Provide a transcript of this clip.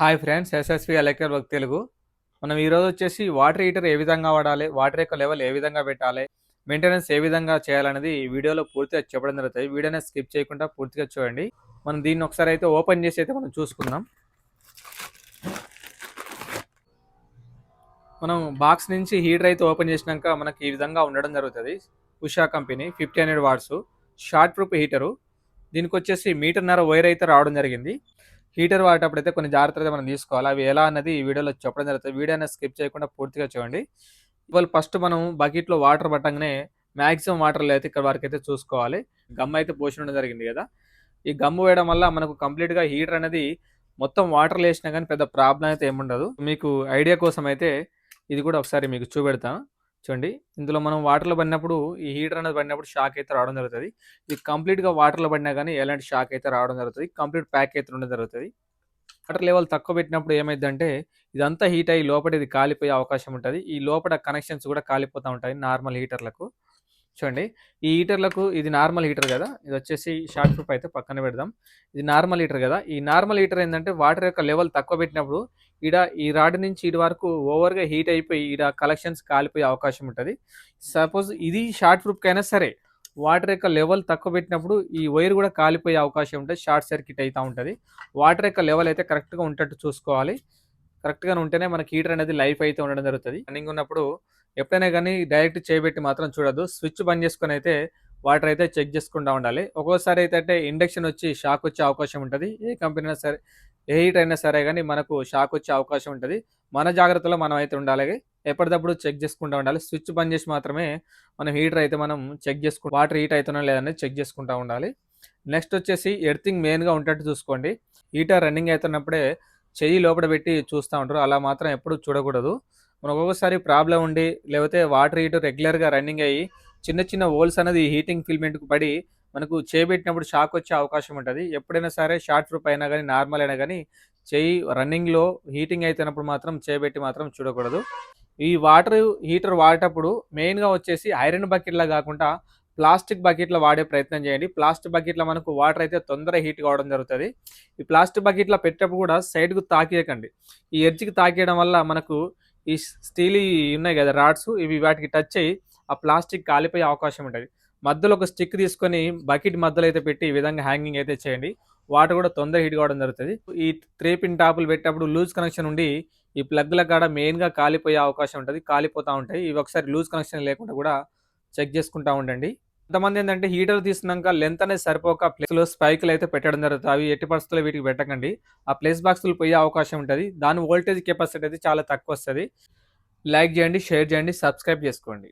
Hi friends, SSV electrical work Telugu. మనం ఈరోజు వచ్చేసి వాటర్ హీటర్ ఏ విధంగా వాడాలి, వాటర్ యొక్క లెవెల్ ఏ విధంగా పెట్టాలి, మెయింటెనెన్స్ ఏ విధంగా చేయాలనేది ఈ వీడియోలో పూర్తిగా చెప్పడం జరుగుతుంది. వీడియోని స్కిప్ చేయకుండా పూర్తిగా చూడండి. మనం దీన్ని ఒకసారి అయితే ఓపెన్ చేసి అయితే మనం చూసుకుందాం. మనం బాక్స్ నుంచి హీటర్ అయితే ఓపెన్ చేసినాక మనకి ఈ విధంగా ఉండడం జరుగుతుంది. Usha company 1500 watts short proof heater. దీనికి వచ్చేసి మీటర్న్నర వైర్ అయితే రావడం జరిగింది. హీటర్ వాడేటప్పుడు అయితే కొన్ని జాగ్రత్తలు అయితే మనం తీసుకోవాలి. అవి ఎలా అన్నది ఈ వీడియోలో చెప్పడం జరుగుతుంది. వీడియోని స్కిప్ చేయకుండా పూర్తిగా చూడండి. ఇవాళ ఫస్ట్ మనం బకెట్లో వాటర్ పట్టంగానే మ్యాక్సిమం వాటర్లో అయితే ఇక్కడ వరకు అయితే చూసుకోవాలి. గమ్ అయితే పోసి ఉండడం జరిగింది కదా. ఈ గమ్ము వేయడం వల్ల మనకు కంప్లీట్గా హీటర్ అనేది మొత్తం వాటర్లో వేసినా కానీ పెద్ద ప్రాబ్లం అయితే ఏముండదు. మీకు ఐడియా కోసం అయితే ఇది కూడా ఒకసారి మీకు చూపెడతాను. చూడండి, ఇందులో మనం వాటర్లో పడినప్పుడు ఈ హీటర్ అనేది పడినప్పుడు షాక్ అయితే రావడం జరుగుతుంది. ఇది కంప్లీట్గా వాటర్లో పడినా కానీ ఎలాంటి షాక్ అయితే రావడం జరుగుతుంది. కంప్లీట్ ప్యాక్ అయితే ఉండడం జరుగుతుంది. వాటర్ లెవెల్ తక్కువ పెట్టినప్పుడు ఏమైందంటే ఇదంతా హీట్ అయ్యి లోపల ఇది కాలిపోయే అవకాశం ఉంటుంది. ఈ లోపల కనెక్షన్స్ కూడా కాలిపోతూ ఉంటాయి నార్మల్ హీటర్లకు. చూడండి, ఈ హీటర్లకు ఇది నార్మల్ హీటర్ కదా, ఇది వచ్చేసి షార్ట్ ప్రూఫ్ అయితే పక్కన పెడదాం. ఇది నార్మల్ హీటర్ కదా. ఈ నార్మల్ హీటర్ ఏంటంటే వాటర్ యొక్క లెవెల్ తక్కువ పెట్టినప్పుడు ఈ రాడ్ నుంచి ఇటు వరకు ఓవర్గా హీట్ అయిపోయి కలెక్షన్స్ కాలిపోయే అవకాశం ఉంటుంది. సపోజ్ ఇది షార్ట్ ప్రూఫ్ అయినా సరే వాటర్ యొక్క లెవెల్ తక్కువ పెట్టినప్పుడు ఈ వైర్ కూడా కాలిపోయే అవకాశం ఉంటుంది. షార్ట్ సర్క్యూట్ అవుతూ ఉంటుంది. వాటర్ యొక్క లెవెల్ అయితే కరెక్ట్గా ఉండేట్టు చూసుకోవాలి. కరెక్ట్గా ఉంటేనే మనకి హీటర్ అనేది లైఫ్ అయితే ఉండడం జరుగుతుంది. రన్నింగ్ ఉన్నప్పుడు ఎప్పుడైనా కానీ డైరెక్ట్ చేయబెట్టి మాత్రం చూడద్దు. స్విచ్ బంద్ చేసుకొని అయితే వాటర్ అయితే చెక్ చేసుకుంటూ ఉండాలి. ఒక్కోసారి అయితే ఇండక్షన్ వచ్చి షాక్ వచ్చే అవకాశం ఉంటుంది. ఏ కంపెనీ అయినా సరే, ఏ హీటర్ అయినా సరే కానీ మనకు షాక్ వచ్చే అవకాశం ఉంటుంది. మన జాగ్రత్తలో మనం అయితే ఉండాలి. ఎప్పటికప్పుడు చెక్ చేసుకుంటూ ఉండాలి. స్విచ్ బంద్ చేసి మాత్రమే మనం హీటర్ అయితే మనం చెక్ చేసుకుంటూ వాటర్ హీట్ అవుతున్నా లేదని చెక్ చేసుకుంటూ ఉండాలి. నెక్స్ట్ వచ్చేసి ఎర్తింగ్ మెయిన్గా ఉండేట్టు చూసుకోండి. హీటర్ రన్నింగ్ అవుతున్నప్పుడే చెయ్యి లోపల పెట్టి చూస్తూ ఉంటారు. అలా మాత్రం ఎప్పుడు చూడకూడదు. మనకు ఒక్కొక్కసారి ప్రాబ్లం ఉండి లేకపోతే వాటర్ హీటర్ రెగ్యులర్గా రన్నింగ్ అయ్యి చిన్న చిన్న హోల్స్ అనేది హీటింగ్ ఫిల్మెంట్కి పడి మనకు చేయబెట్టినప్పుడు షాక్ వచ్చే అవకాశం ఉంటుంది. ఎప్పుడైనా సరే షార్ట్ ప్రూఫ్ అయినా కానీ నార్మల్ అయినా కానీ చెయ్యి రన్నింగ్లో హీటింగ్ అయినప్పుడు మాత్రం చేయబెట్టి మాత్రం చూడకూడదు. ఈ వాటర్ హీటర్ వాడేటప్పుడు మెయిన్గా వచ్చేసి ఐరన్ బకెట్లా కాకుండా ప్లాస్టిక్ బకెట్లో వాడే ప్రయత్నం చేయండి. ప్లాస్టిక్ బకెట్లో మనకు వాటర్ అయితే తొందరగా హీట్ కావడం జరుగుతుంది. ఈ ప్లాస్టిక్ బకెట్లో పెట్టేటప్పుడు కూడా సైడ్కు తాకియకండి. ఈ ఎడ్జ్కి తాకియడం వల్ల మనకు ఈ స్టీల్ ఉన్నాయి కదా రాడ్స్, ఇవి వాటికి టచ్ అయ్యి ఆ ప్లాస్టిక్ కాలిపోయే అవకాశం ఉంటుంది. మధ్యలో ఒక స్టిక్ తీసుకొని బకెట్ మధ్యలో అయితే పెట్టి ఈ విధంగా హ్యాంగింగ్ అయితే చేయండి. వాటర్ కూడా తొందరగా హీట్ కావడం జరుగుతుంది. ఈ 3 పిన్ టాపులు పెట్టేటప్పుడు లూజ్ కనెక్షన్ ఉండి ఈ ప్లగ్ల కాడ మెయిన్గా కాలిపోయే అవకాశం ఉంటుంది. కాలిపోతూ ఉంటాయి. ఇవి ఒకసారి లూజ్ కనెక్షన్ లేకుండా కూడా చెక్ చేసుకుంటూ ఉండండి. కొంతమంది ఏంటంటే హీటర్ తీసినాక లెంత్ అనేది సరిపోక ప్లేస్లో స్పైకులు అయితే పెట్టడం జరుగుతుంది. అవి ఎట్టి పరిస్థితుల్లో వీటికి పెట్టకండి. ఆ ప్లేస్ బాక్సులు పోయే అవకాశం ఉంటుంది. దాని వోల్టేజ్ కెపాసిటీ అయితే చాలా తక్కువ వస్తుంది. లైక్ చేయండి, షేర్ చేయండి, సబ్స్క్రైబ్ చేసుకోండి.